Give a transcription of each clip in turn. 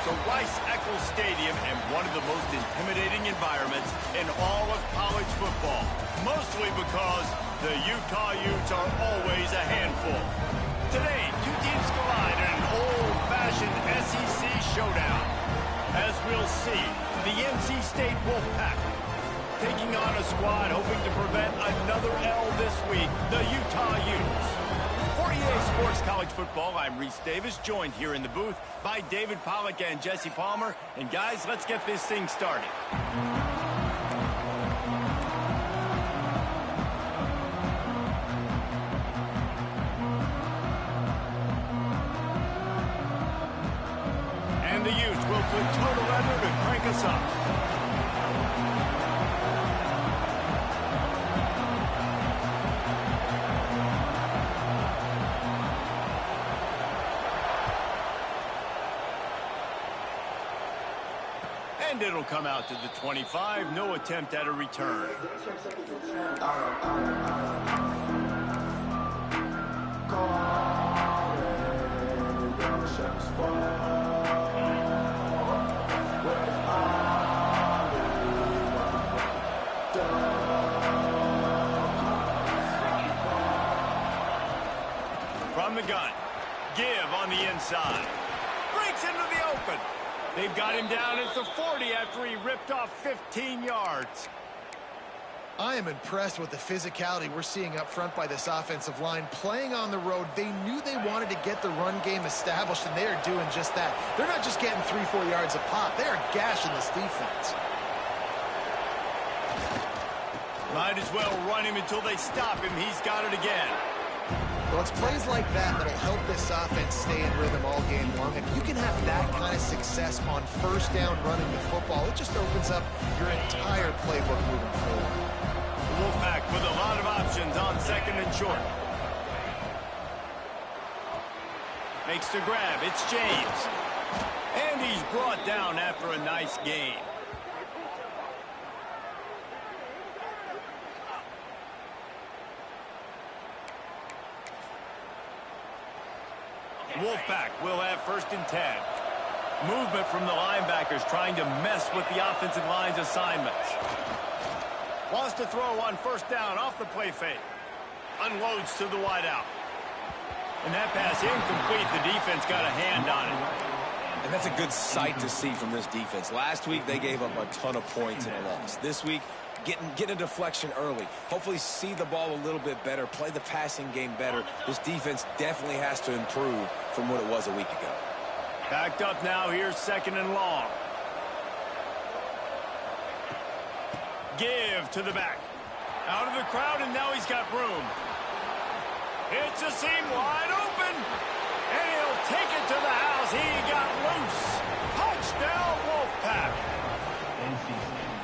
to Rice-Eccles Stadium and one of the most intimidating environments in all of college football, mostly because the Utah Utes are always a handful. Today, two teams collide in an old-fashioned SEC showdown. As we'll see, the NC State Wolfpack taking on a squad hoping to prevent another L this week, the Utah Utes. For EA Sports College Football, I'm Reese Davis, joined here in the booth by David Pollack and Jesse Palmer. And guys, let's get this thing started. And the Utes will put total leather to crank us up. And it'll come out to the 25. No attempt at a return. From the gun. Give on the inside. Breaks into the open. They've got him down at the 40 after he ripped off 15 yards. I am impressed with the physicality we're seeing up front by this offensive line. Playing on the road, they knew they wanted to get the run game established, and they are doing just that. They're not just getting 3-4 yards a pop. They are gashing this defense. Might as well run him until they stop him. He's got it again. Well, it's plays like that that'll help this offense stay in rhythm all game long. If you can have that kind of success on first down running the football, it just opens up your entire playbook moving forward. The Wolfpack with a lot of options on second and short. Makes the grab. It's James. And he's brought down after a nice gain. Wolfpack will have first and 10. Movement from the linebackers trying to mess with the offensive line's assignments. Wants to throw on first down off the play fake. Unloads to the wideout. And that pass incomplete. The defense got a hand on it. And that's a good sight to see from this defense. Last week, they gave up a ton of points in a loss. This week, get a deflection early. Hopefully see the ball a little bit better, play the passing game better. This defense definitely has to improve from what it was a week ago. Backed up now, here's second and long. Give to the back. Out of the crowd, and now he's got room. It's a seam wide open. And he'll take it to the house. He got loose. Touchdown, Wolfpack.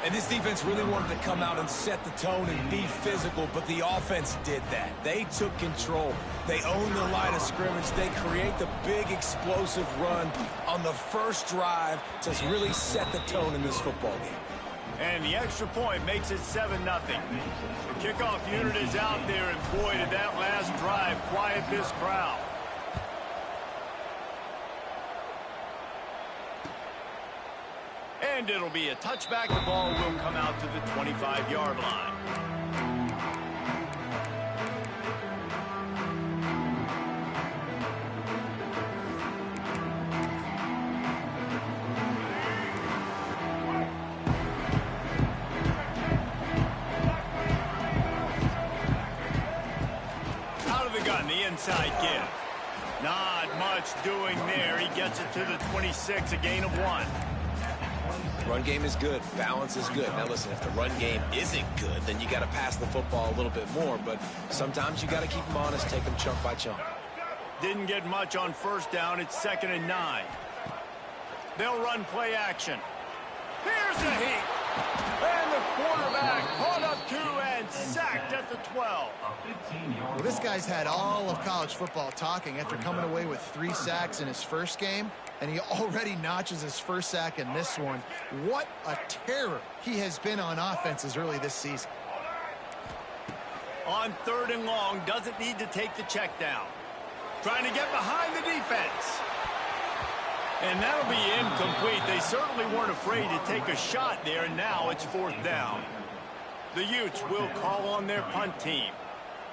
And this defense really wanted to come out and set the tone and be physical, but the offense did that. They took control. They owned the line of scrimmage. They create the big explosive run on the first drive to really set the tone in this football game. And the extra point makes it 7-0. The kickoff unit is out there, and boy, did that last drive quiet this crowd. And it'll be a touchback. The ball will come out to the 25-yard line. Out of the gun, the inside give. Not much doing there. He gets it to the 26, a gain of 1. Run game is good. Balance is good. Now, listen, if the run game isn't good, then you got to pass the football a little bit more. But sometimes you got to keep them honest, take them chunk by chunk. Didn't get much on first down. It's 2nd and 9. They'll run play action. Here's a heat. And the quarterback caught up 2 and sacked at the 12. Well, this guy's had all of college football talking after coming away with 3 sacks in his first game, and he already notches his first sack in this one. What a terror he has been on offenses early this season. On 3rd and long, doesn't need to take the check down. Trying to get behind the defense. And that'll be incomplete. They certainly weren't afraid to take a shot there, and now it's 4th down. The Utes will call on their punt team.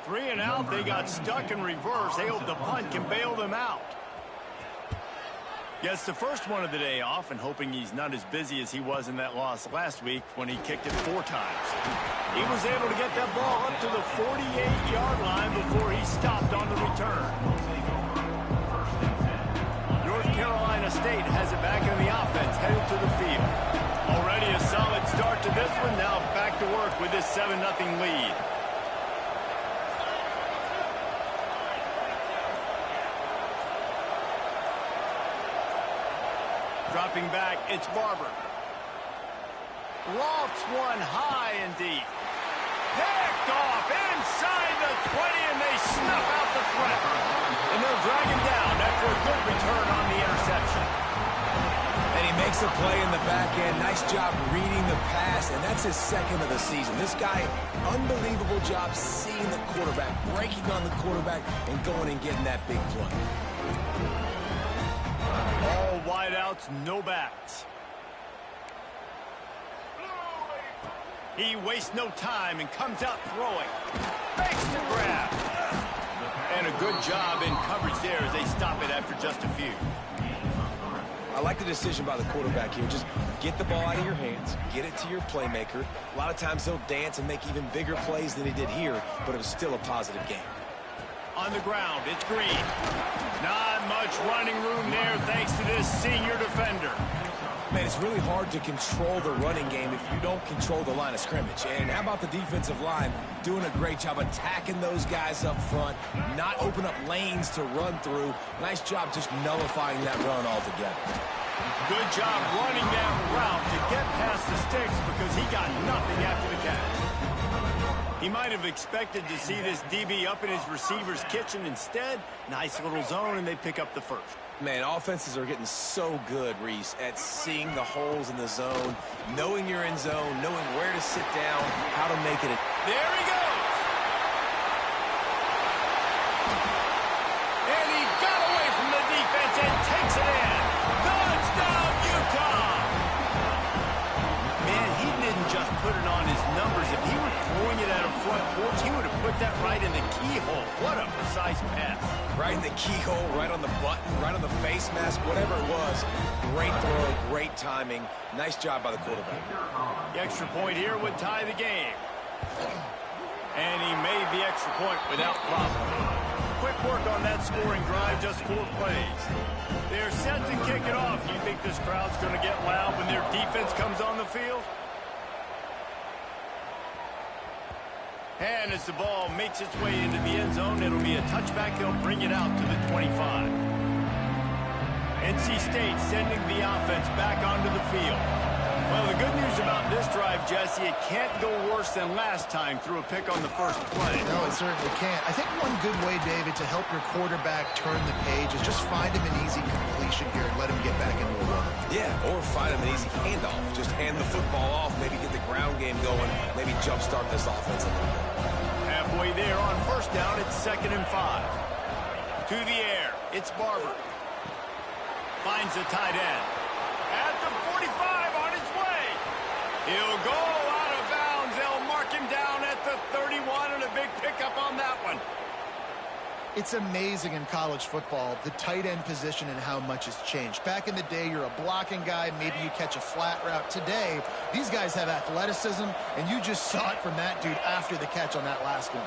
3 and out, they got stuck in reverse. They hope the punt can bail them out. Gets the first one of the day off, and hoping he's not as busy as he was in that loss last week when he kicked it 4 times. He was able to get that ball up to the 48-yard line before he stopped on the return. North Carolina State has it back in the offense, headed to the field. Already a solid start to this one. Now back to work with this 7-0 lead. Dropping back, it's Barber. Lofts one high and deep. Picked off inside the 20, and they snuff out the threat. And they'll drag him down after a good return on the interception. And he makes a play in the back end. Nice job reading the pass, and that's his 2nd of the season. This guy, unbelievable job seeing the quarterback, breaking on the quarterback, and going and getting that big play. All wideouts, no backs. He wastes no time and comes out throwing. Makes the grab. And a good job in coverage there as they stop it after just a few. I like the decision by the quarterback here. Just get the ball out of your hands, get it to your playmaker. A lot of times he'll dance and make even bigger plays than he did here, but it was still a positive game. On the ground, it's Green. Not much running room there thanks to this senior defender. Man, it's really hard to control the running game if you don't control the line of scrimmage. And how about the defensive line doing a great job attacking those guys up front, not open up lanes to run through. Nice job just nullifying that run altogether. Good job running that route to get past the sticks because he got nothing after the catch. He might have expected to see this DB up in his receiver's kitchen. Instead, nice little zone, and they pick up the first. Man, offenses are getting so good, Reese, at seeing the holes in the zone, knowing you're in zone, knowing where to sit down, how to make it. There he goes. And he got away from the defense and takes it in. Touchdown, Utah. Man, he didn't just put it on his numbers. If he were throwing it at a front porch, he would have put that right in the keyhole. What a precise pass. Right in the keyhole, right on the button, right on the face mask, whatever it was. Great throw, great timing. Nice job by the quarterback. The extra point here would tie the game. And he made the extra point without problem. Quick work on that scoring drive, just 4 plays. They're set to kick it off. Do you think this crowd's going to get loud when their defense comes on the field? And as the ball makes its way into the end zone, it'll be a touchback. They'll bring it out to the 25. NC State sending the offense back onto the field. Well, the good news about this drive, Jesse, it can't go worse than last time through a pick on the first play. No, it certainly can't. I think one good way, David, to help your quarterback turn the page is just find him an easy completion here and let him get back into a run. Yeah, or find him an easy handoff. Just hand the football off, maybe get the ground game going, maybe jumpstart this offense a little bit. Halfway there on first down, it's 2nd and 5. To the air, it's Barber. Finds the tight end. At the 45 on his way. He'll go out of bounds. They'll mark him down at the 31, and a big pickup on that one. It's amazing in college football, the tight end position and how much has changed. Back in the day, you're a blocking guy, maybe you catch a flat route. Today, these guys have athleticism, and you just saw it from that dude after the catch on that last one.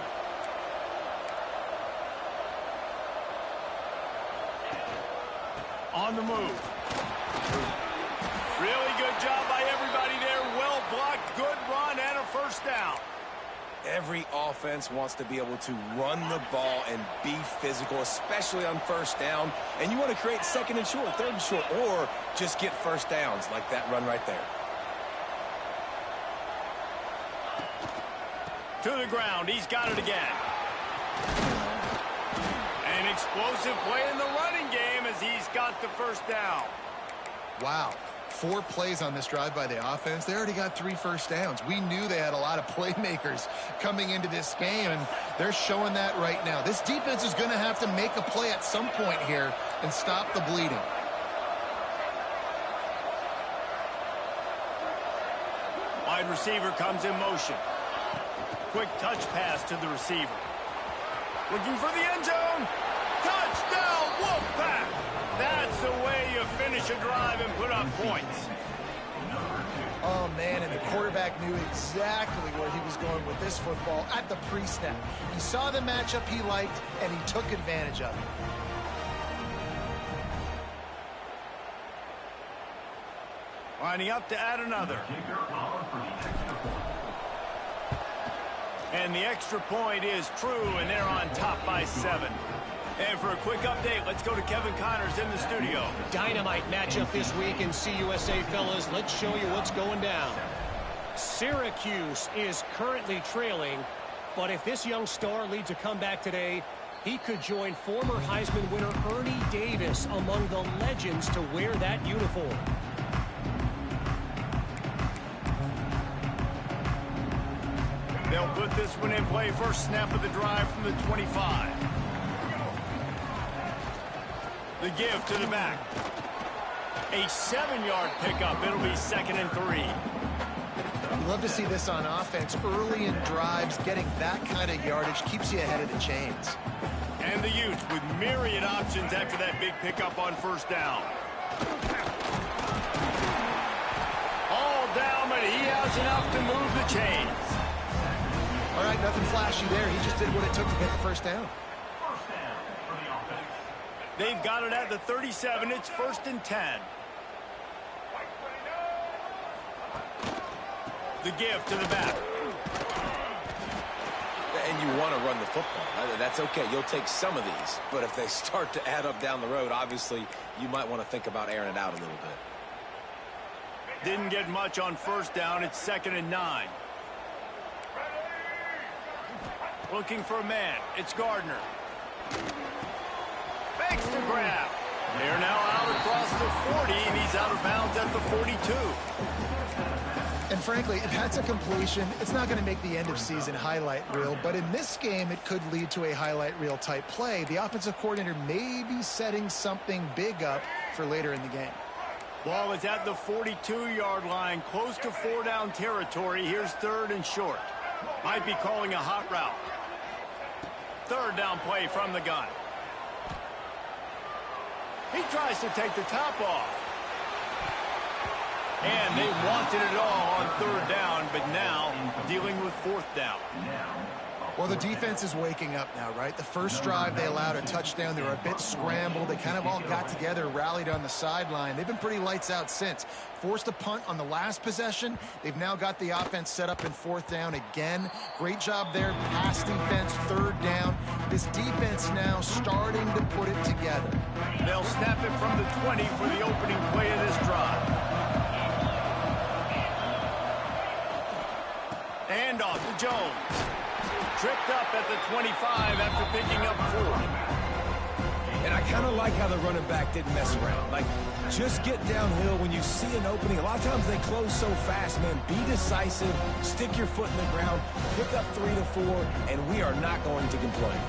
On the move. Really good job by everybody there. Well blocked, good run, and a first down. Every offense wants to be able to run the ball and be physical, especially on first down. And you want to create 2nd and short, 3rd and short, or just get first downs like that run right there. To the ground, he's got it again. An explosive play in the running game as he's got the first down. Wow. 4 plays on this drive by the offense. They already got 3 first downs. We knew they had a lot of playmakers coming into this game, and they're showing that right now. This defense is going to have to make a play at some point here and stop the bleeding. wide receiver comes in motion. Quick touch pass to the receiver. Looking for the end zone. Touchdown, Wolfpack! That's the way you finish a drive and put up points. Oh, man, and the quarterback knew exactly where he was going with this football at the pre-snap. He saw the matchup he liked, and he took advantage of it. Lining up to add another. And the extra point is true, and they're on top by 7. And for a quick update, let's go to Kevin Connors in the studio. Dynamite matchup this week in CUSA, fellas. Let's show you what's going down. Syracuse is currently trailing, but if this young star leads a comeback today, he could join former Heisman winner Ernie Davis among the legends to wear that uniform. They'll put this one in play. First snap of the drive from the 25. The give to the back. A 7-yard pickup. It'll be 2nd and 3. You love to see this on offense. Early in drives, getting that kind of yardage keeps you ahead of the chains. And the Utes with myriad options after that big pickup on first down. All down, but he has enough to move the chains. All right, nothing flashy there. He just did what it took to get the first down. They've got it at the 37. It's 1st and 10. The give to the back. And you want to run the football. That's okay. You'll take some of these. But if they start to add up down the road, obviously, you might want to think about airing it out a little bit. Didn't get much on first down. It's 2nd and 9. Looking for a man. It's Gardner. Makes the grab. They're now out across the 40, and he's out of bounds at the 42. And frankly, if that's a completion, it's not going to make the end of season highlight reel. But in this game, it could lead to a highlight reel type play. The offensive coordinator may be setting something big up for later in the game. Ball is at the 42-yard line, close to 4-down territory. Here's 3rd and short. Might be calling a hot route. 3rd down play from the gun. He tries to take the top off. And they wanted it all on 3rd down, but now dealing with 4th down. Well, the defense is waking up now, right? The first drive, they allowed a touchdown. They were a bit scrambled. They kind of all got together, rallied on the sideline. They've been pretty lights out since. Forced a punt on the last possession. They've now got the offense set up in 4th down again. Great job there. Pass defense, 3rd down. This defense now starting to put it together. They'll snap it from the 20 for the opening play of this drive. And off to Jones. Tripped up at the 25 after picking up 4. And I kind of like how the running back didn't mess around. Like, just get downhill when you see an opening. A lot of times they close so fast, man. Be decisive. Stick your foot in the ground. Pick up 3 to 4, and we are not going to complain.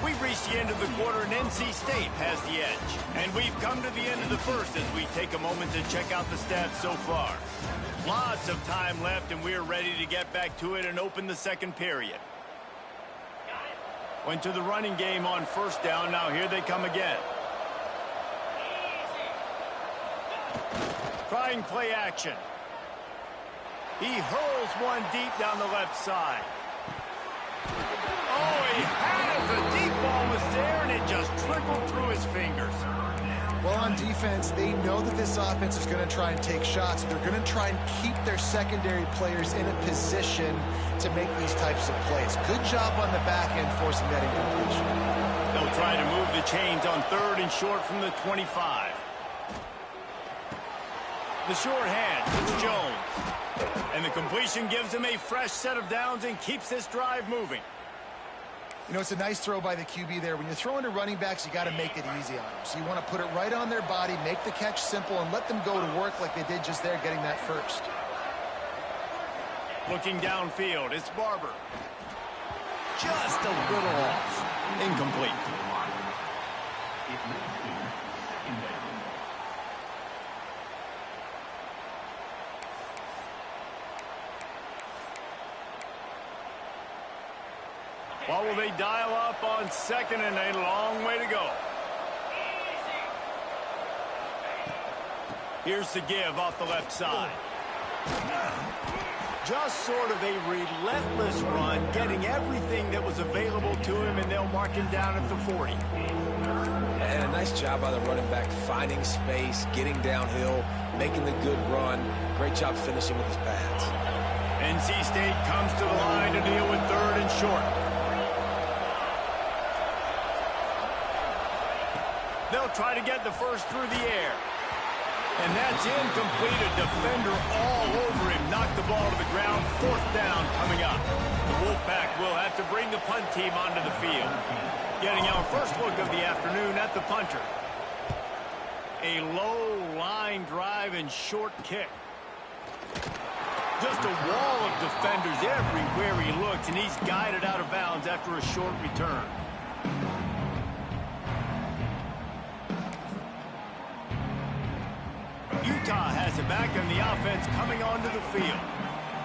We've reached the end of the quarter, and NC State has the edge. And we've come to the end of the first as we take a moment to check out the stats so far. Lots of time left, and we're ready to get back to it and open the second period. Went to the running game on first down. Now here they come again. Trying play action. He hurls one deep down the left side. Oh, he had it. The deep ball was there, and it just trickled through his fingers. Well, on defense, they know that this offense is going to try and take shots. They're going to try and keep their secondary players in a position to make these types of plays. Good job on the back end forcing that incompletion. They'll try to move the chains on 3rd and short from the 25. The short hand, it's Jones. And the completion gives him a fresh set of downs and keeps this drive moving. You know, it's a nice throw by the QB there. When you're throwing to running backs, you got to make it easy on them. So you want to put it right on their body, make the catch simple, and let them go to work like they did just there, getting that first. Looking downfield, it's Barber. Just a little off. Incomplete. What will they dial up on second and a long way to go? Here's the give off the left side. Just sort of a relentless run, getting everything that was available to him, and they'll mark him down at the 40. And a nice job by the running back, finding space, getting downhill, making the good run. Great job finishing with his pads. NC State comes to the line to deal with third and short. They'll try to get the first through the air. And that's incomplete. A defender all over him. Knocked the ball to the ground. Fourth down coming up. The Wolfpack will have to bring the punt team onto the field. Getting our first look of the afternoon at the punter. A low line drive and short kick. Just a wall of defenders everywhere he looks, and he's guided out of bounds after a short return. Utah has it back, and the offense coming onto the field.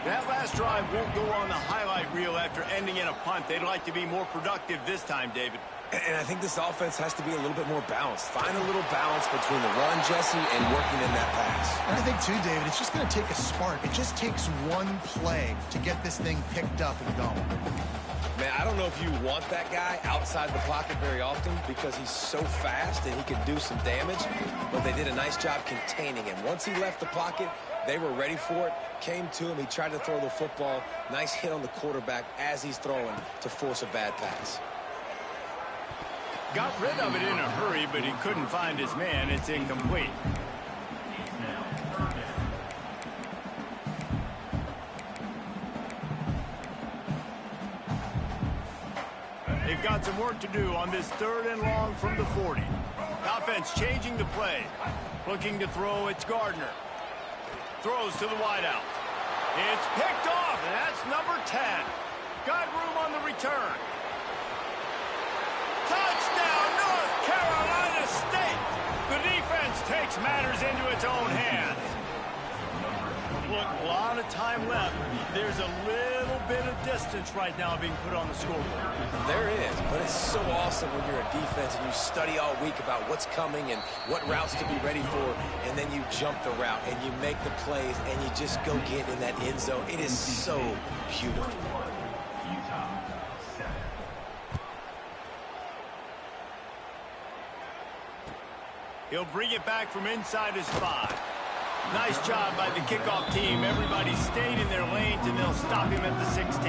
That last drive won't go on the highlight reel after ending in a punt. They'd like to be more productive this time, David. And I think this offense has to be a little bit more balanced. Find a little balance between the run, Jesse, and working in that pass. And I think, too, David, it's just going to take a spark. It just takes one play to get this thing picked up and going. Man, I don't know if you want that guy outside the pocket very often because he's so fast and he can do some damage, but they did a nice job containing him. Once he left the pocket, they were ready for it, came to him, he tried to throw the football. Nice hit on the quarterback as he's throwing to force a bad pass. Got rid of it in a hurry, but he couldn't find his man. It's incomplete. They've got some work to do on this third and long from the 40. Offense changing the play. Looking to throw, it's Gardner. Throws to the wideout. It's picked off, and that's number 10. Got room on the return. Touchdown, North Carolina State! The defense takes matters into its own hands. Look, a lot of time left. There's a little bit of distance right now being put on the scoreboard. There is, but it's so awesome when you're a defense and you study all week about what's coming and what routes to be ready for, and then you jump the route and you make the plays and you just go get in that end zone. It is so beautiful. He'll bring it back from inside his 5. Nice job by the kickoff team. Everybody stayed in their lanes, and they'll stop him at the 16.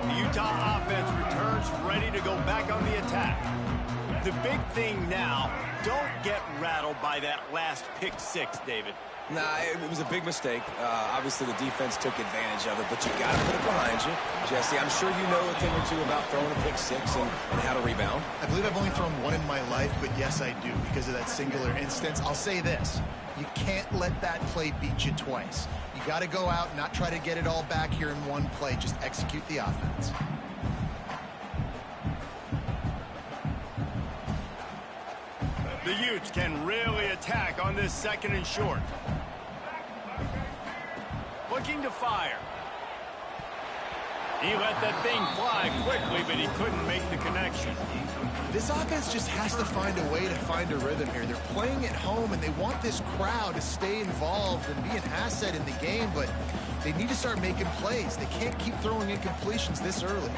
The Utah offense returns ready to go back on the attack. The big thing now, don't get rattled by that last pick 6, David. Nah, it was a big mistake. Obviously, the defense took advantage of it, but you got to put it behind you. Jesse, I'm sure you know a thing or two about throwing a pick 6 and how to rebound. I believe I've only thrown one in my life, but yes, I do, because of that singular instance. I'll say this. You can't let that play beat you twice. You got to go out and not try to get it all back here in one play. Just execute the offense. The Utes can really attack on this second and short. Looking to fire. He let that thing fly quickly, but he couldn't make the connection. This offense just has to find a way to find a rhythm here. They're playing at home, and they want this crowd to stay involved and be an asset in the game, but they need to start making plays. They can't keep throwing incompletions this early.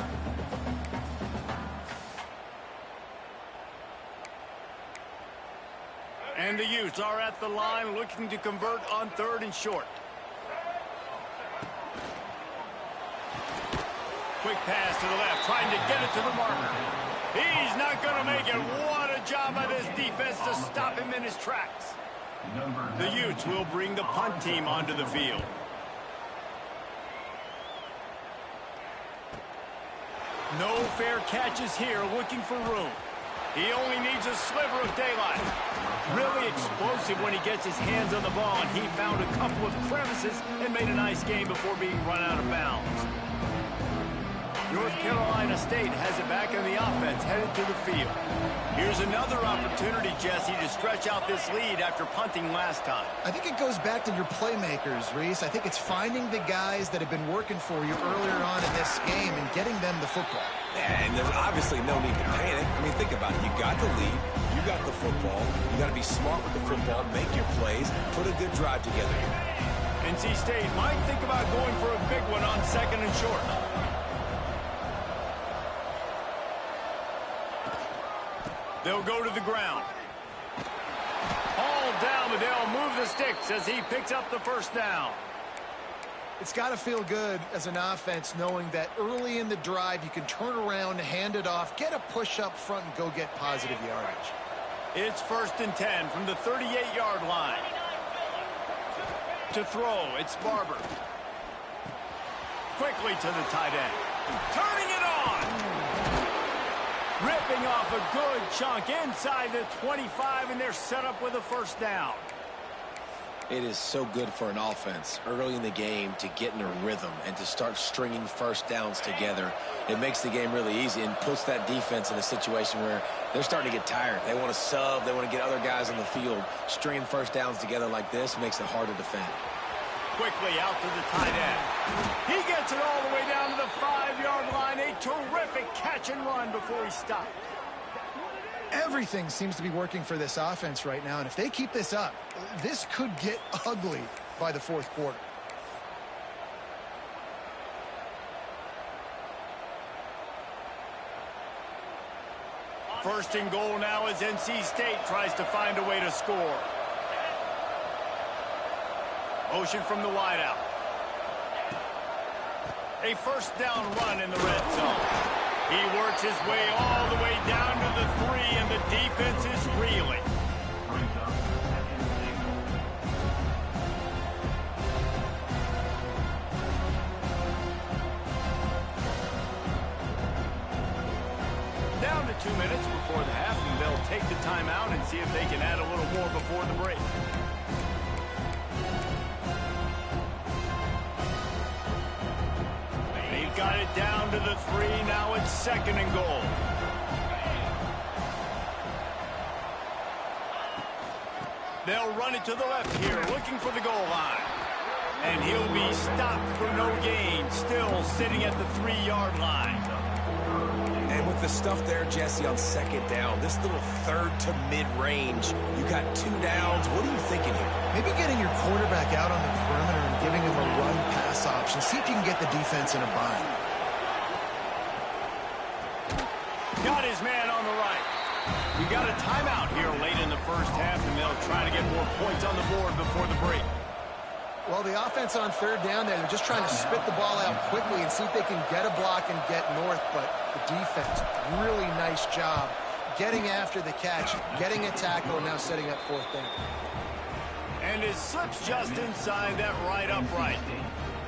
And the Utes are at the line looking to convert on third and short. Quick pass to the left, trying to get it to the marker. He's not going to make it. What a job by this defense to stop him in his tracks. The Utes will bring the punt team onto the field. No fair catches here, looking for room. He only needs a sliver of daylight. Really explosive when he gets his hands on the ball, and he found a couple of crevices and made a nice game before being run out of bounds. North Carolina State has it back in the offense, headed to the field. Here's another opportunity, Jesse, to stretch out this lead after punting last time. I think it goes back to your playmakers, Reese. I think it's finding the guys that have been working for you earlier on in this game and getting them the football. Yeah, and there's obviously no need to panic. I mean, think about it. You got the lead. You got the football. You got to be smart with the football, make your plays, put a good drive together here. NC State might think about going for a big one on 2nd and short. They'll go to the ground. All down, but they'll move the sticks as he picks up the first down. It's got to feel good as an offense knowing that early in the drive you can turn around, hand it off, get a push up front, and go get positive yardage. It's 1st and 10 from the 38-yard line. To throw, it's Barber. Quickly to the tight end. Turning it on! Ripping off a good chunk inside the 25, and they're set up with a first down. It is so good for an offense early in the game to get in a rhythm and to start stringing first downs together. It makes the game really easy and puts that defense in a situation where they're starting to get tired. They want to sub. They want to get other guys on the field. Stringing first downs together like this makes it hard to defend. Quickly out to the tight end. He gets it all the way down to the 5-yard line. A terrific catch and run before he stopped. Everything seems to be working for this offense right now, and if they keep this up, this could get ugly by the 4th quarter. First and goal now as NC State tries to find a way to score. Motion from the wideout. A first down run in the red zone. He works his way all the way down to the 3, and the defense is reeling. Down to 2 minutes before the half, and they'll take the timeout and see if they can add a little more before the break. They've got it down to the 3. Now it's 2nd and goal. They'll run it to the left here, looking for the goal line. And he'll be stopped for no gain, still sitting at the 3-yard line. And with the stuff there, Jesse, on 2nd down, this little 3rd to mid-range, you got 2 downs. What are you thinking here? Maybe getting your quarterback out on the perimeter and giving him a run-pass option. See if you can get the defense in a bind. Got his man on the right. We got a timeout here late in the first half, and they'll try to get more points on the board before the break. Well, the offense on 3rd down there, they're just trying to spit the ball out quickly and see if they can get a block and get north, but the defense, really nice job getting after the catch, getting a tackle, and now setting up 4th down. And it slips just inside that right upright.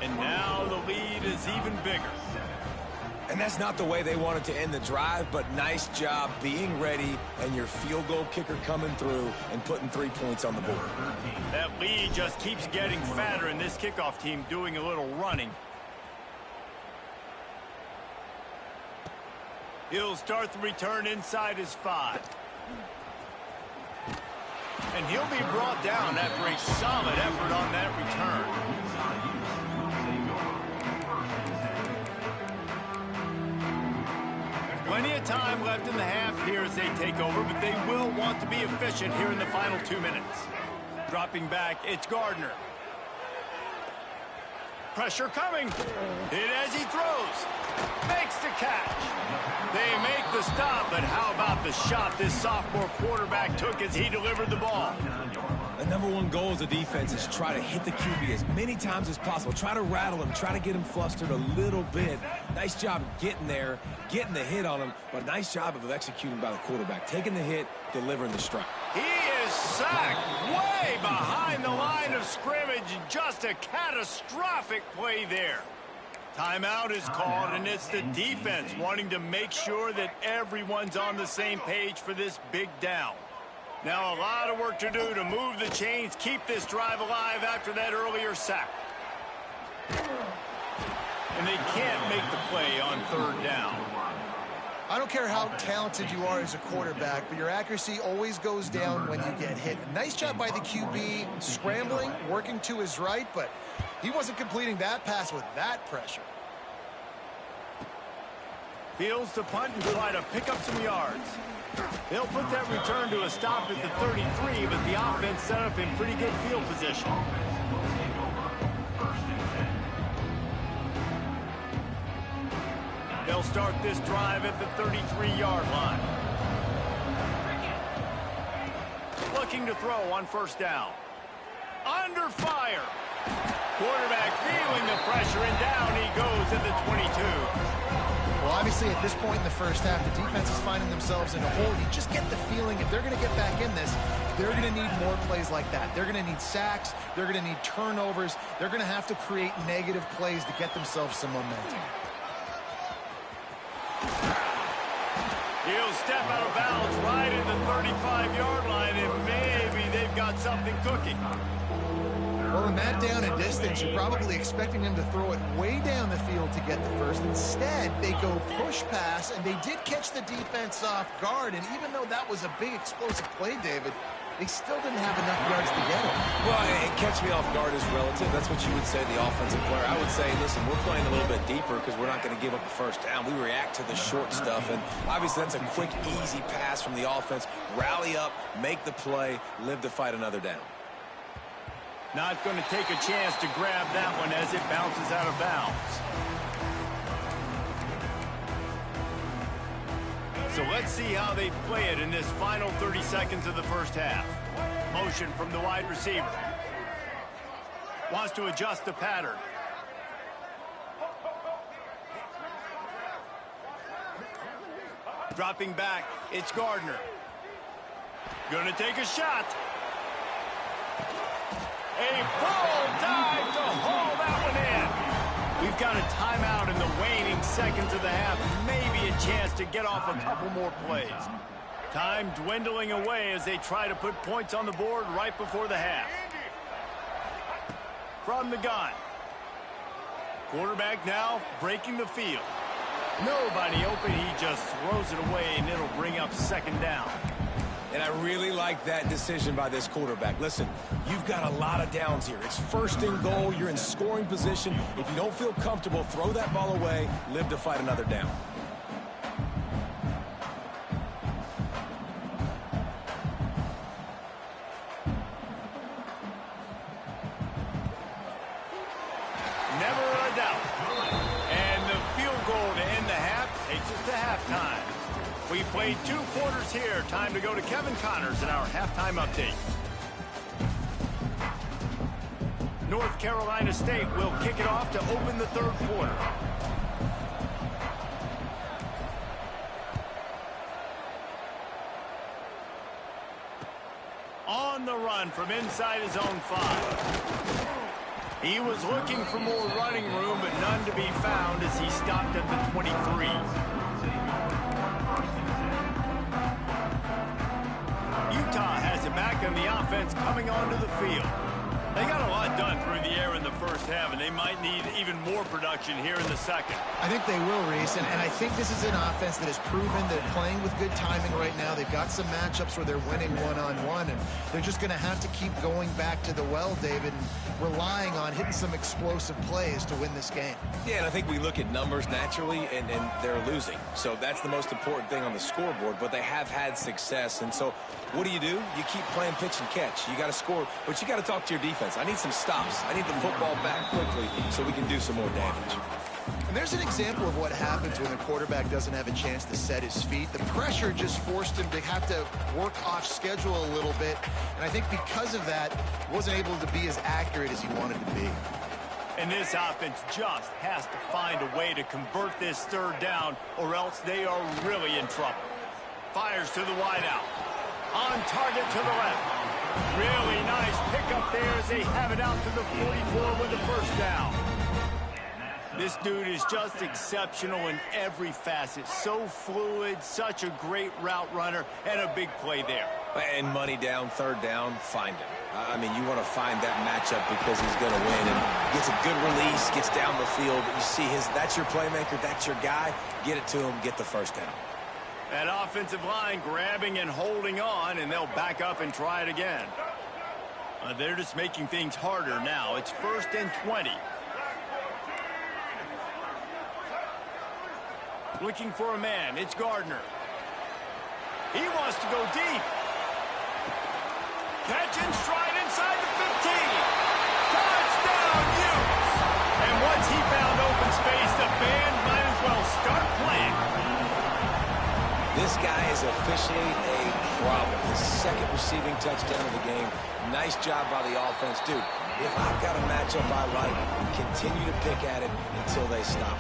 And now the lead is even bigger. And that's not the way they wanted to end the drive, but nice job being ready and your field goal kicker coming through and putting 3 points on the board. That lead just keeps getting fatter, and this kickoff team doing a little running. He'll start the return inside his 5. And he'll be brought down after a solid effort on that return. Plenty of time left in the half here as they take over, but they will want to be efficient here in the final 2 minutes. Dropping back, it's Gardner. Pressure coming. Hit as he throws. Makes the catch. They make the stop, but how about the shot this sophomore quarterback took as he delivered the ball? The #1 goal as a defense is try to hit the QB as many times as possible. Try to rattle him. Try to get him flustered a little bit. Nice job getting there, getting the hit on him, but nice job of executing by the quarterback. Taking the hit, delivering the strike. He is sacked way behind the line of scrimmage. Just a catastrophic play there. Timeout is called, and it's the defense wanting to make sure that everyone's on the same page for this big down. Now a lot of work to do to move the chains, keep this drive alive after that earlier sack. And they can't make the play on third down. I don't care how talented you are as a quarterback, but your accuracy always goes down when you get hit. Nice job by the QB, scrambling, working to his right, but he wasn't completing that pass with that pressure. Fields to punt and try to pick up some yards. They'll put that return to a stop at the 33, but the offense set up in pretty good field position. They'll start this drive at the 33-yard line. Looking to throw on first down. Under fire. Quarterback feeling the pressure, and down he goes at the 22. Well, obviously, at this point in the first half, the defense is finding themselves in a hole. You just get the feeling if they're going to get back in this, they're going to need more plays like that. They're going to need sacks. They're going to need turnovers. They're going to have to create negative plays to get themselves some momentum. He'll step out of bounds right at the 35-yard line, and maybe they've got something cooking. Well, in that down and distance, you're probably expecting them to throw it way down the field to get the first. Instead, they go push pass, and they did catch the defense off guard. And even though that was a big explosive play, David, they still didn't have enough yards to get it. Well, and catch me off guard is relative. That's what you would say to the offensive player. I would say, listen, we're playing a little bit deeper because we're not going to give up the first down. We react to the short stuff, and obviously that's a quick, easy pass from the offense. Rally up, make the play, live to fight another down. Not going to take a chance to grab that one as it bounces out of bounds. So let's see how they play it in this final 30 seconds of the first half. Motion from the wide receiver. Wants to adjust the pattern. Dropping back, it's Gardner. Gonna take a shot. A full dive to haul that one in. We've got a timeout in the waning seconds of the half. Maybe a chance to get off a couple more plays. Time dwindling away as they try to put points on the board right before the half. From the gun. Quarterback now breaking the field. Nobody open. He just throws it away, and it'll bring up second down. And I really like that decision by this quarterback. Listen, you've got a lot of downs here. It's first and goal. You're in scoring position. If you don't feel comfortable, throw that ball away. Live to fight another down. Never a doubt. And the field goal to end the half takes us to halftime. We played 2 quarters here. Time to go to Kevin Connors in our halftime update. North Carolina State will kick it off to open the third quarter. On the run from inside his own 5. He was looking for more running room, but none to be found as he stopped at the 23. Utah has it back on the offense coming onto the field. They got a lot done through the air in the first half, and they might need even more production here in the second. I think they will, Reese, and I think this is an offense that has proven they're playing with good timing right now. They've got some matchups where they're winning one-on-one, and they're just going to have to keep going back to the well, David, and relying on hitting some explosive plays to win this game. Yeah, and I think we look at numbers naturally, and they're losing. So that's the most important thing on the scoreboard, but they have had success. And so what do? You keep playing pitch and catch. You got to score, but you got to talk to your defense. I need some stops. I need the football back quickly so we can do some more damage. And there's an example of what happens when the quarterback doesn't have a chance to set his feet. The pressure just forced him to have to work off schedule a little bit. And I think because of that, wasn't able to be as accurate as he wanted to be. And this offense just has to find a way to convert this third down, or else they are really in trouble. Fires to the wideout. On target to the left. Really nice pickup there as they have it out to the 44 with the first down. This dude is just exceptional in every facet. So fluid, such a great route runner, and a big play there. And money down, third down, find him. I mean, you want to find that matchup because he's going to win. And gets a good release, gets down the field. You see that's your playmaker, that's your guy. Get it to him, get the first down. That offensive line grabbing and holding on, and they'll back up and try it again. They're just making things harder now. It's 1st and 20. Looking for a man. It's Gardner. He wants to go deep. Catch and stride inside the 15. Touchdown, Utes! And once he found open space, the band might as well start playing. This guy is officially a problem. His second receiving touchdown of the game. Nice job by the offense. Dude, if I've got a matchup I like, continue to pick at it until they stop.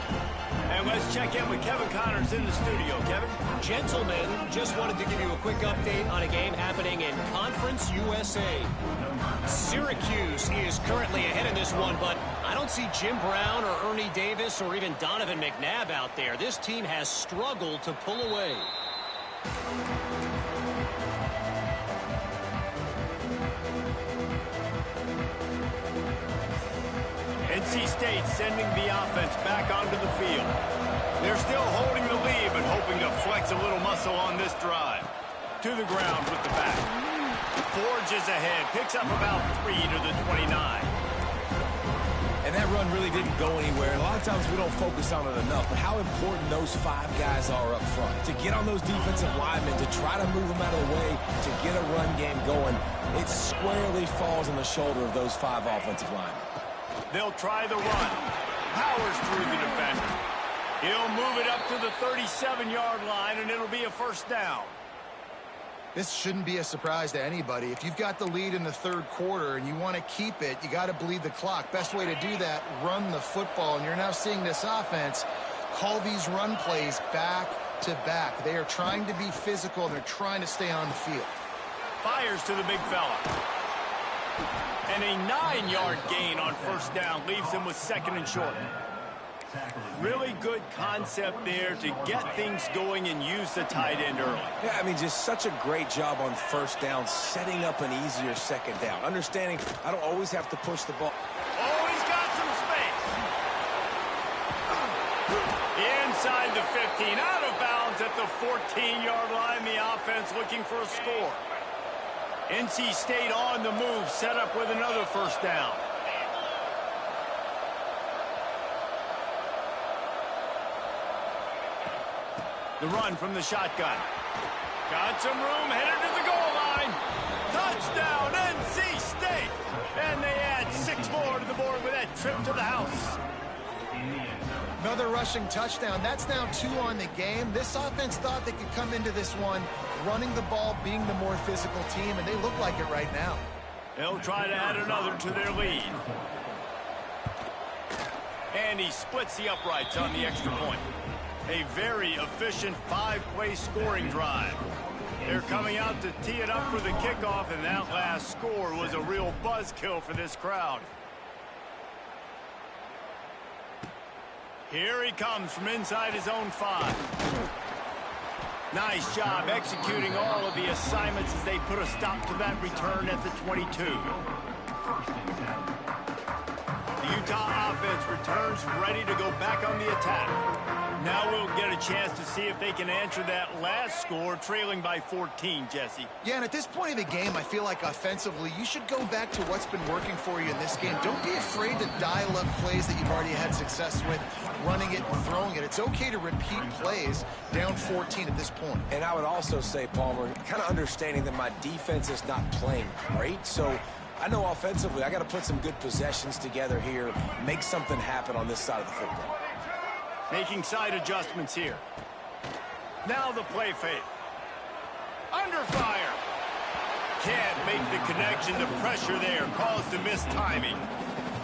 And let's check in with Kevin Connors in the studio. Kevin? Gentlemen, just wanted to give you a quick update on a game happening in Conference USA. Syracuse is currently ahead in this one, but I don't see Jim Brown or Ernie Davis or even Donovan McNabb out there. This team has struggled to pull away. NC State sending the offense back onto the field. They're still holding the lead, but hoping to flex a little muscle on this drive. To the ground with the back. Forges ahead, picks up about 3 to the 29. And that run really didn't go anywhere. A lot of times we don't focus on it enough, but how important those 5 guys are up front. To get on those defensive linemen, to try to move them out of the way, to get a run game going, it squarely falls on the shoulder of those 5 offensive linemen. They'll try the run. Powers through the defender. He'll move it up to the 37-yard line, and it'll be a first down. This shouldn't be a surprise to anybody. If you've got the lead in the third quarter and you want to keep it, you got to bleed the clock. Best way to do that, run the football. And you're now seeing this offense call these run plays back to back. They are trying to be physical, and they're trying to stay on the field. Fires to the big fella. And a 9-yard gain on first down leaves him with 2nd and short. Really good concept there to get things going and use the tight end early. Yeah, I mean, just such a great job on first down, setting up an easier second down. Understanding I don't always have to push the ball. Oh, he's got some space. Inside the 15, out of bounds at the 14-yard line. The offense looking for a score. NC State on the move, set up with another first down. The run from the shotgun. Got some room, headed to the goal line. Touchdown, NC State. And they add 6 more to the board with that trip to the house. Another rushing touchdown. That's now 2 on the game. This offense thought they could come into this one running the ball, being the more physical team, and they look like it right now. They'll try to add another to their lead. And he splits the uprights on the extra point. A very efficient 5-play scoring drive. They're coming out to tee it up for the kickoff, and that last score was a real buzzkill for this crowd. Here he comes from inside his own 5. Nice job executing all of the assignments as they put a stop to that return at the 22. The Utah offense returns ready to go back on the attack. Now we'll get a chance to see if they can answer that last score, trailing by 14, Jesse. Yeah, and at this point of the game, I feel like offensively, you should go back to what's been working for you in this game. Don't be afraid to dial up plays that you've already had success with, running it and throwing it. It's okay to repeat plays down 14 at this point. And I would also say, Palmer, kind of understanding that my defense is not playing great, so I know offensively I got to put some good possessions together here, make something happen on this side of the football. Making side adjustments here. Now the play fake. Under fire. Can't make the connection. The pressure there caused the missed timing.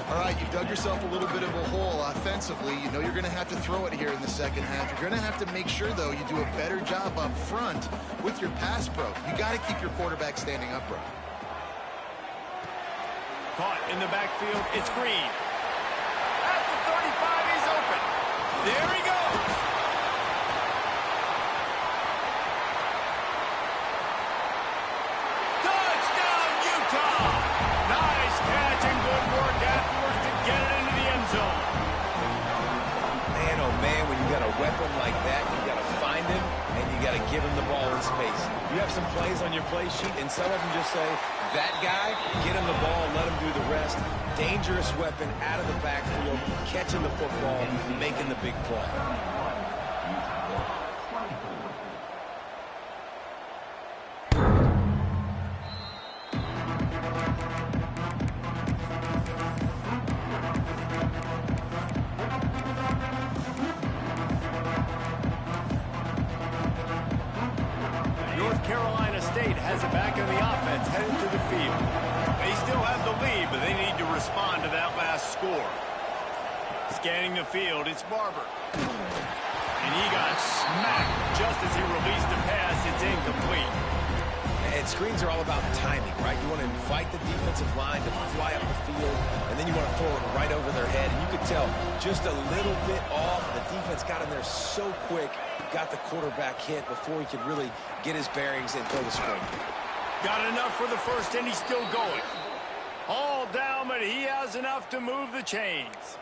All right, you've dug yourself a little bit of a hole offensively. You know you're going to have to throw it here in the second half. You're going to have to make sure, though, you do a better job up front with your pass pro. You got to keep your quarterback standing upright. Caught in the backfield. It's Green. At the 35, he's open. There he goes. Touchdown, Utah. Nice catch and good work afterwards to get it into the end zone. Man, oh man, when you got a weapon like that, you got to find him and you got to give him the ball in space. You have some plays on your play sheet, and some of them just say, that guy, get him the ball, let him do the rest. Dangerous weapon out of the backfield, catching the football, making the big play. North Carolina State has it back in the offense, headed to the field. They still have the lead, but they need to respond to that last score. Scanning the field, it's Barber. And he got smacked just as he released the pass. It's incomplete. And screens are all about timing, right? You want to invite the defensive line to fly up the field, and then you want to throw it right over their head. And you could tell just a little bit off. The defense got in there so quick, got the quarterback hit before he could really get his bearings and throw the screen. Got enough for the first, and he's still going. All down, but he has enough to move the chains.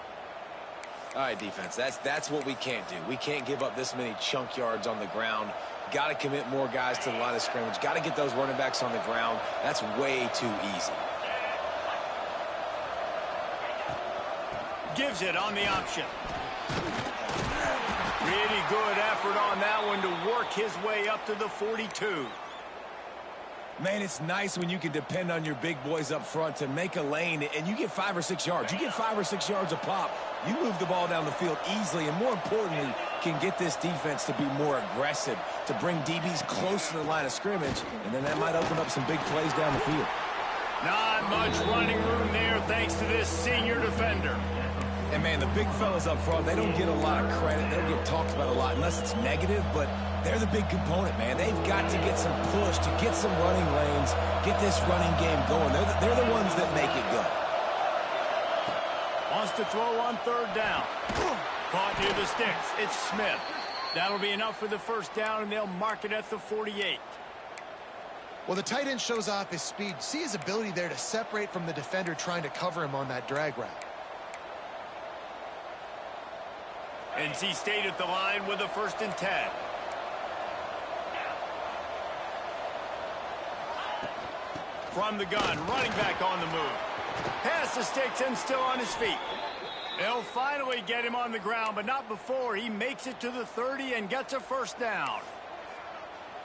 All right, defense, that's what we can't do. We can't give up this many chunk yards on the ground. Got to commit more guys to the line of scrimmage. Got to get those running backs on the ground. That's way too easy. Gives it on the option. Really good effort on that one to work his way up to the 42. Man, it's nice when you can depend on your big boys up front to make a lane, and you get 5 or 6 yards. You get 5 or 6 yards a pop. You move the ball down the field easily, and more importantly, can get this defense to be more aggressive, to bring DBs close to the line of scrimmage, and then that might open up some big plays down the field. Not much running room there thanks to this senior defender. And, man, the big fellas up front, they don't get a lot of credit. They don't get talked about a lot unless it's negative, but they're the big component, man. They've got to get some push, to get some running lanes, get this running game going. They're the ones that make it go. Wants to throw on third down. Caught near the sticks. It's Smith. That'll be enough for the first down, and they'll mark it at the 48. Well, the tight end shows off his speed. See his ability there to separate from the defender trying to cover him on that drag route. NC State at the line with a 1st and 10. From the gun, running back on the move. Past the sticks and still on his feet. They'll finally get him on the ground, but not before he makes it to the 30 and gets a first down.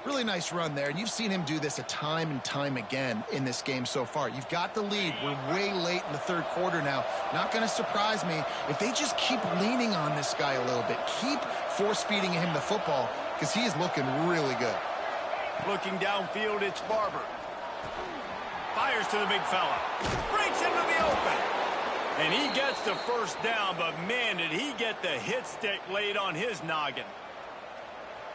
Really nice run there, and you've seen him do this a time and time again in this game so far. You've got the lead. We're way late in the 3rd quarter now. Not going to surprise me if they just keep leaning on this guy a little bit. Keep force-feeding him the football because he is looking really good. Looking downfield, it's Barber. Fires to the big fella. Breaks into the open. And he gets the first down, but man, did he get the hit stick laid on his noggin.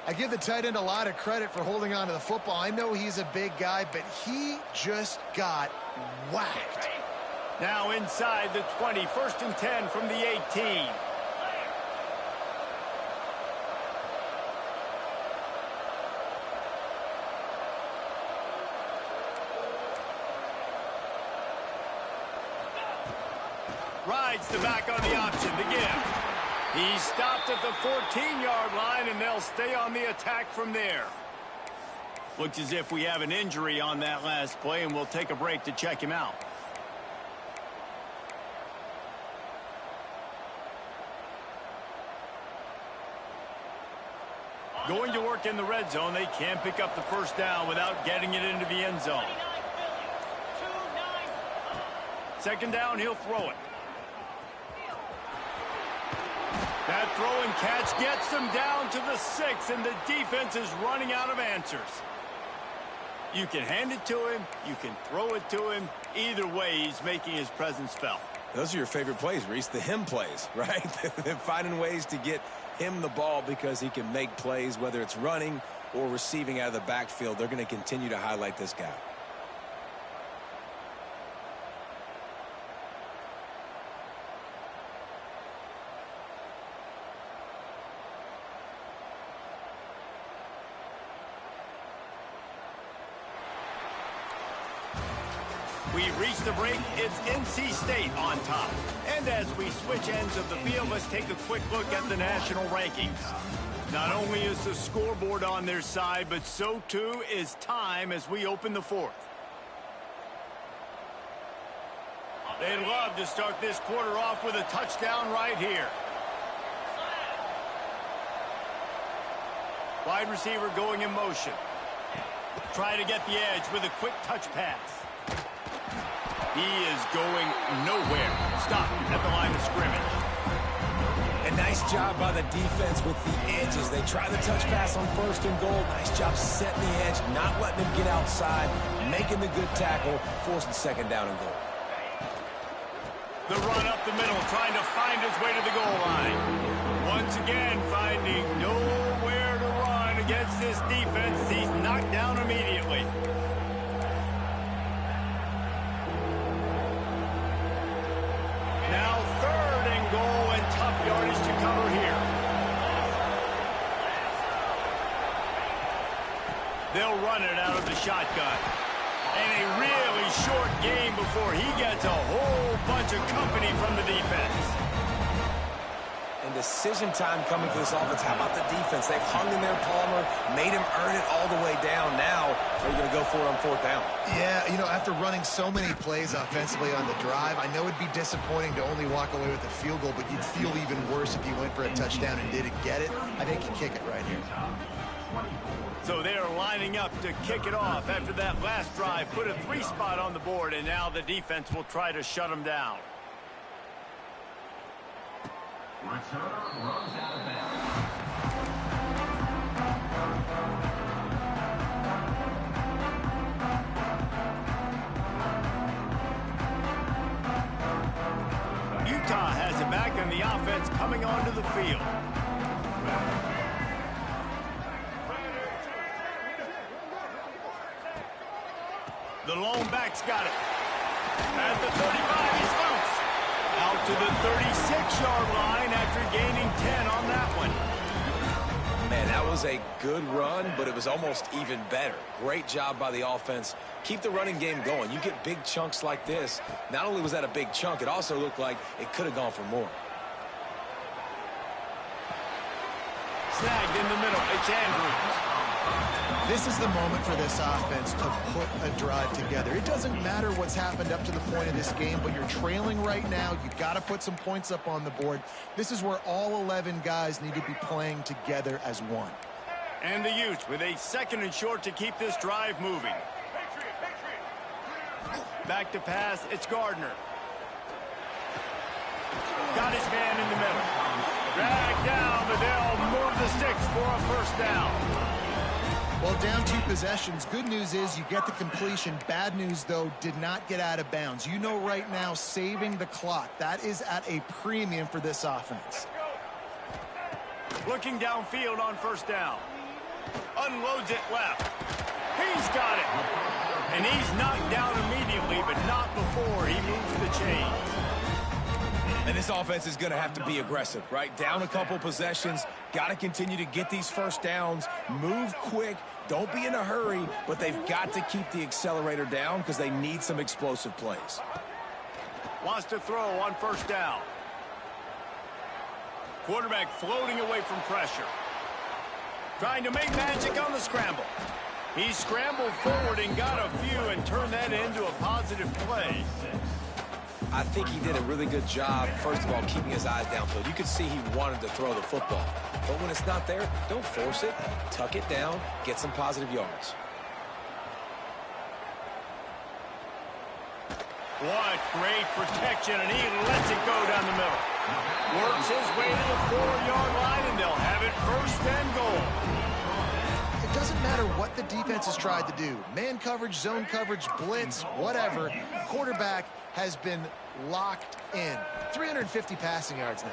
I give the tight end a lot of credit for holding on to the football. I know he's a big guy, but he just got whacked. Now inside the 20, 1st and 10 from the 18. Rides the back on the option to give. He stopped at the 14-yard line, and they'll stay on the attack from there. Looks as if we have an injury on that last play, and we'll take a break to check him out. Going to work in the red zone. They can't pick up the first down without getting it into the end zone. 2nd down, he'll throw it. That throw and catch gets them down to the 6, and the defense is running out of answers. You can hand it to him. You can throw it to him. Either way, he's making his presence felt. Those are your favorite plays, Reese, the him plays, right? Finding ways to get him the ball because he can make plays, whether it's running or receiving out of the backfield. They're going to continue to highlight this guy. We've reached the break. It's NC State on top. And as we switch ends of the field, let's take a quick look at the national rankings. Not only is the scoreboard on their side, but so too is time as we open the fourth. They'd love to start this quarter off with a touchdown right here. Wide receiver going in motion. Try to get the edge with a quick touch pass. He is going nowhere. Stop at the line of scrimmage. A nice job by the defense with the edges. They try the touch pass on 1st and goal. Nice job setting the edge, not letting him get outside, making the good tackle, forcing 2nd down and goal. The run up the middle, trying to find his way to the goal line. Once again, finding nowhere to run against this defense. He's knocked down immediately. Now 3rd and goal, and tough yardage to cover here. They'll run it out of the shotgun. And a really short game before he gets a whole bunch of company from the defense. And decision time coming for this offense. How about the defense? They've hung in there, Palmer, made him earn it all the way down. Now, are you going to go for it on 4th down? Yeah, you know, after running so many plays offensively on the drive, I know it'd be disappointing to only walk away with a field goal, but you'd feel even worse if you went for a touchdown and didn't get it. I think you kick it right here. So they are lining up to kick it off after that last drive. Put a 3 spot on the board, and now the defense will try to shut them down. Return runs out of bounds. Utah has it back, and the offense coming onto the field. The lone back's got it. At the 35, he's loose. Out to the 36-yard line after gaining 10 on that one. Man, that was a good run, but it was almost even better. Great job by the offense. Keep the running game going. You get big chunks like this. Not only was that a big chunk, it also looked like it could have gone for more. Snagged in the middle. It's Andrews. This is the moment for this offense to put a drive together. It doesn't matter what's happened up to the point of this game, but you're trailing right now. You've got to put some points up on the board. This is where all 11 guys need to be playing together as one. And the Utes with a 2nd and short to keep this drive moving. Back to pass. It's Gardner. Got his man in the middle. Dragged down, but they'll move the sticks for a 1st down. Well, down 2 possessions. Good news is you get the completion. Bad news, though, did not get out of bounds. You know right now, saving the clock. That is at a premium for this offense. Looking downfield on 1st down. Unloads it left. He's got it. And he's knocked down immediately, but not before he moves the chains. And this offense is going to have to be aggressive, right? Down a couple possessions. Got to continue to get these 1st downs. Move quick. Don't be in a hurry, but they've got to keep the accelerator down because they need some explosive plays. Wants to throw on 1st down. Quarterback floating away from pressure. Trying to make magic on the scramble. He scrambled forward and got a few and turned that into a positive play. I think he did a really good job, first of all, keeping his eyes downfield. You could see he wanted to throw the football. But when it's not there, don't force it. Tuck it down, get some positive yards. What great protection, and he lets it go down the middle. Works his way to the 4-yard line, and they'll have it 1st and goal. It doesn't matter what the defense has tried to do. Man coverage, zone coverage, blitz, whatever. Quarterback has been locked in. 350 passing yards now.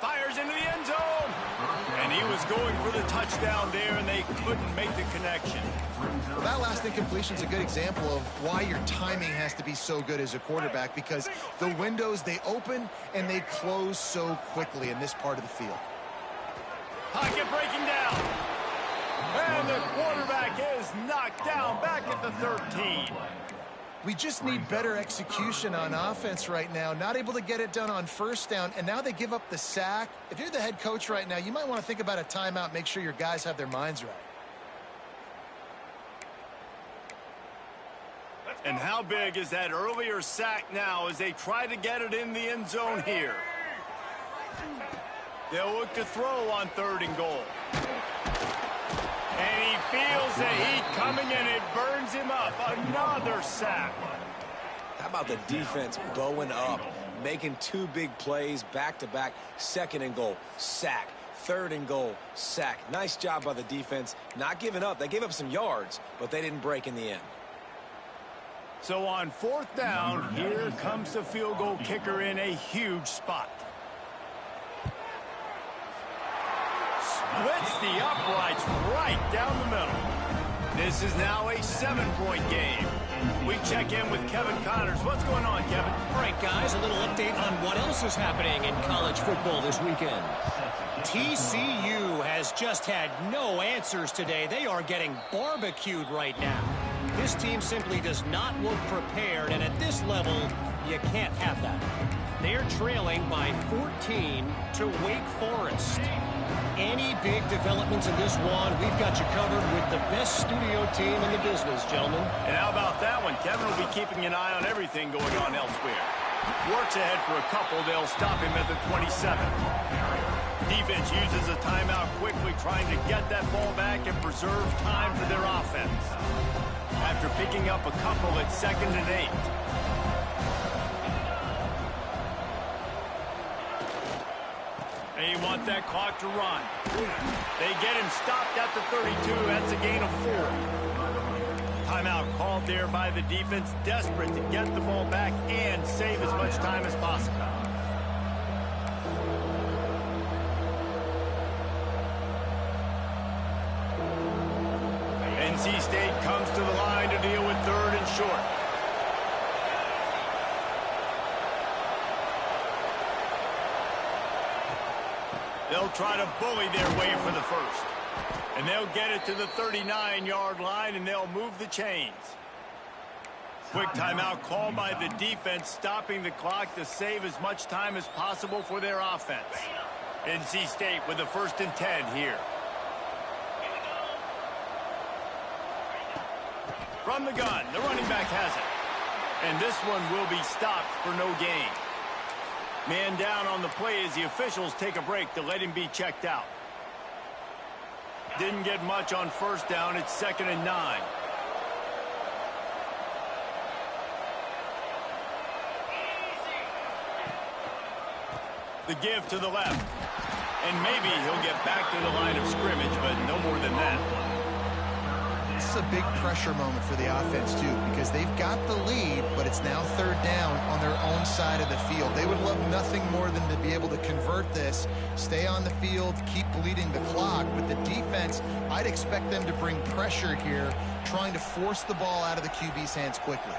Fires into the end zone. And he was going for the touchdown there, and they couldn't make the connection. Well, that last incompletion is a good example of why your timing has to be so good as a quarterback, because the windows, they open and they close so quickly in this part of the field. Pocket breaking down. And And the quarterback is knocked down back at the 13. We just need better execution on offense right now. Not able to get it done on first down, and now they give up the sack. If you're the head coach right now, you might want to think about a timeout, make sure your guys have their minds right. And how big is that earlier sack now as they try to get it in the end zone here? They'll look to throw on 3rd and goal. And he feels the heat coming, and it burns him up. Another sack. How about the defense bowing up, making 2 big plays back-to-back? 2nd and goal, sack. 3rd and goal, sack. Nice job by the defense, not giving up. They gave up some yards, but they didn't break in the end. So on 4th down, here comes the field goal kicker in a huge spot. Splits the uprights right down the middle. This is now a 7-point game. We check in with Kevin Connors. What's going on, Kevin? All right, guys, a little update on what else is happening in college football this weekend. TCU has just had no answers today. They are getting barbecued right now. This team simply does not look prepared, and at this level, you can't have that. They're trailing by 14 to Wake Forest. Any big developments in this one, we've got you covered with the best studio team in the business, gentlemen. And how about that one? Kevin will be keeping an eye on everything going on elsewhere. Works ahead for a couple. They'll stop him at the 27. Defense uses a timeout quickly, trying to get that ball back and preserve time for their offense. After picking up a couple at 2nd and 8. They want that clock to run. They get him stopped at the 32. That's a gain of 4. Timeout called there by the defense, desperate to get the ball back and save as much time as possible. NC State comes to the line to deal with 3rd and short. They'll try to bully their way for the first. And they'll get it to the 39-yard line, and they'll move the chains. Quick timeout called by the defense, stopping the clock to save as much time as possible for their offense. NC State with the 1st and 10 here. From the gun, the running back has it. And this one will be stopped for no gain. Man down on the play as the officials take a break to let him be checked out. Didn't get much on 1st down. It's 2nd and 9. The give to the left. And maybe he'll get back to the line of scrimmage, but no more than that. This is a big pressure moment for the offense, too, because they've got the lead, but it's now 3rd down on their own side of the field. They would love nothing more than to be able to convert this, stay on the field, keep bleeding the clock. With the defense, I'd expect them to bring pressure here, trying to force the ball out of the QB's hands quickly.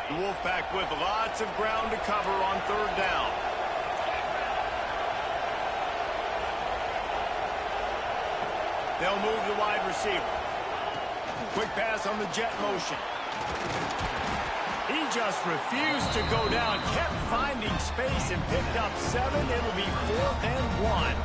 The Wolfpack with lots of ground to cover on 3rd down. They'll move the wide receiver. Quick pass on the jet motion. He just refused to go down, kept finding space and picked up 7. It'll be 4th and 1.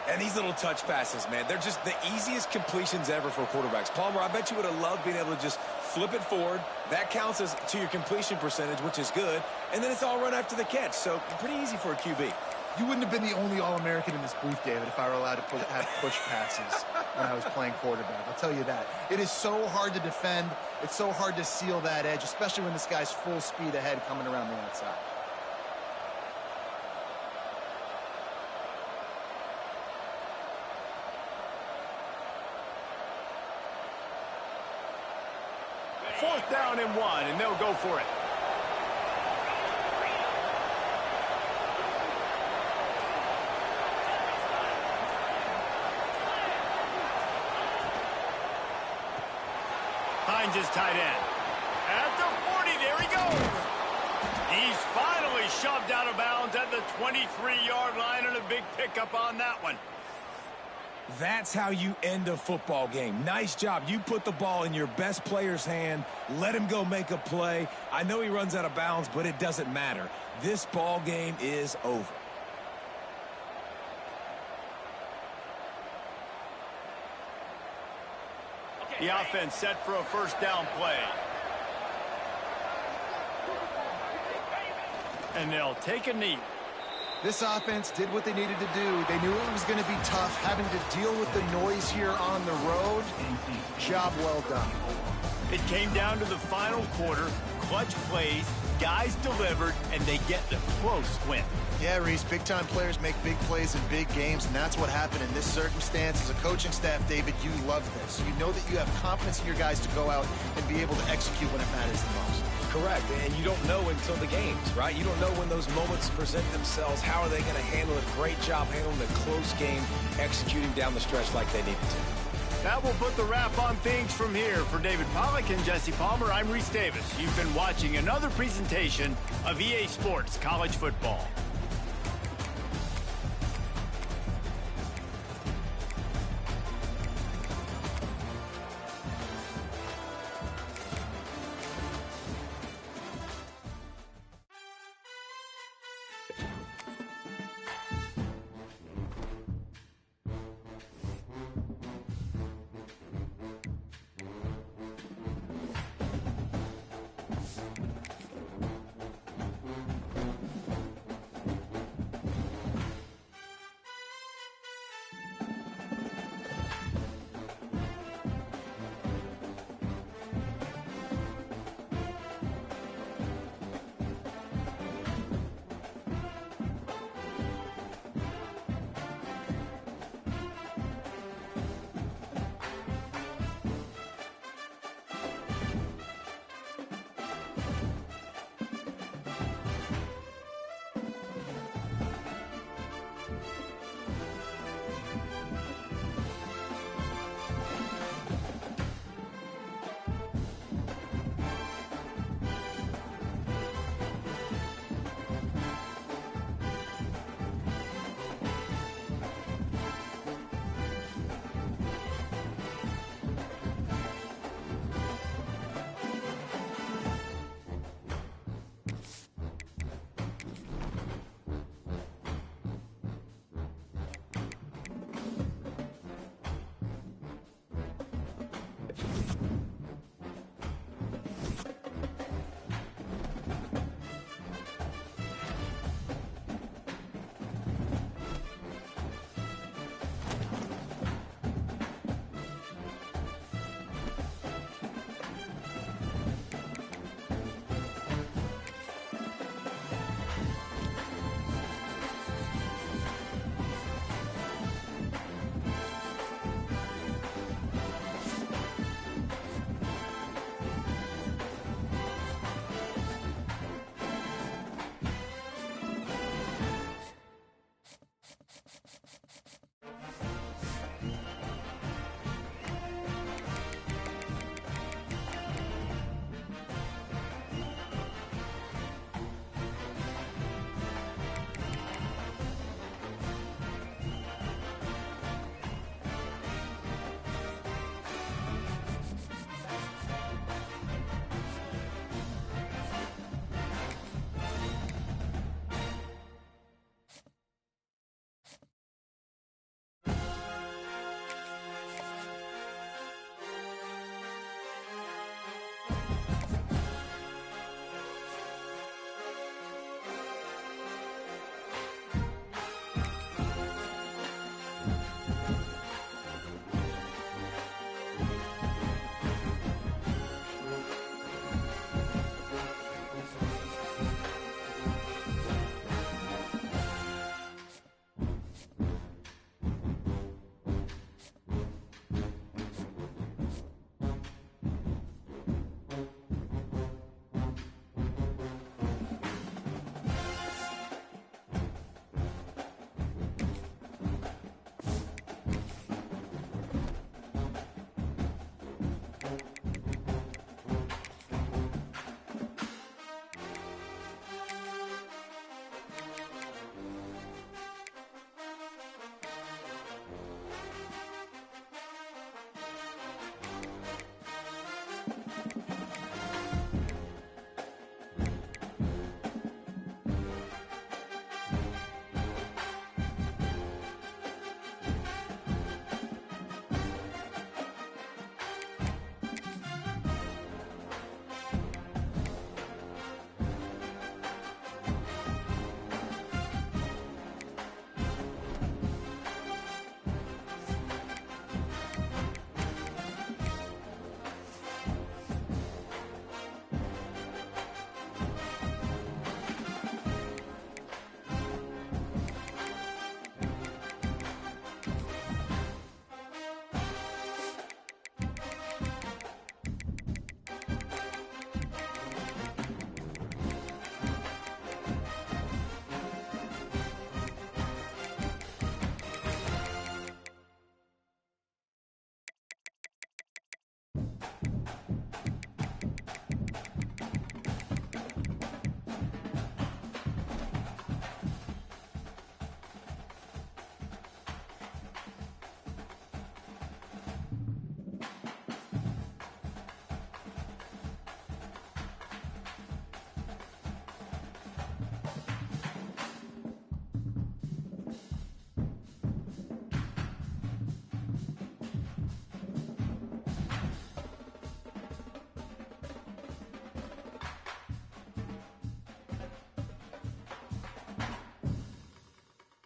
And these little touch passes, man, they're just the easiest completions ever for quarterbacks. Palmer, I bet you would have loved being able to just flip it forward. That counts as to your completion percentage, which is good. And then it's all run after the catch, so pretty easy for a QB. You wouldn't have been the only All-American in this booth, David, if I were allowed to have push passes when I was playing quarterback. I'll tell you that. It is so hard to defend. It's so hard to seal that edge, especially when this guy's full speed ahead coming around the outside. Fourth down and 1, and they'll go for it. Hines is tight end. At the 40, there he goes. He's finally shoved out of bounds at the 23-yard line, and a big pickup on that one. That's how you end a football game. Nice job. You put the ball in your best player's hand. Let him go make a play. I know he runs out of bounds, but it doesn't matter. This ball game is over. The offense set for a first down play. And they'll take a knee. This offense did what they needed to do. They knew it was going to be tough having to deal with the noise here on the road. Job well done. It came down to the final quarter. Clutch plays, guys delivered, and they get the close win. Yeah, Reese, big-time players make big plays in big games, and that's what happened in this circumstance. As a coaching staff, David, you love this. You know that you have confidence in your guys to go out and be able to execute when it matters the most. Correct, and you don't know until the games, right? You don't know when those moments present themselves. How are they going to handle it? Great job handling the close game, executing down the stretch like they needed to. That will put the wrap on things from here. For David Pollack and Jesse Palmer, I'm Reese Davis. You've been watching another presentation of EA Sports College Football.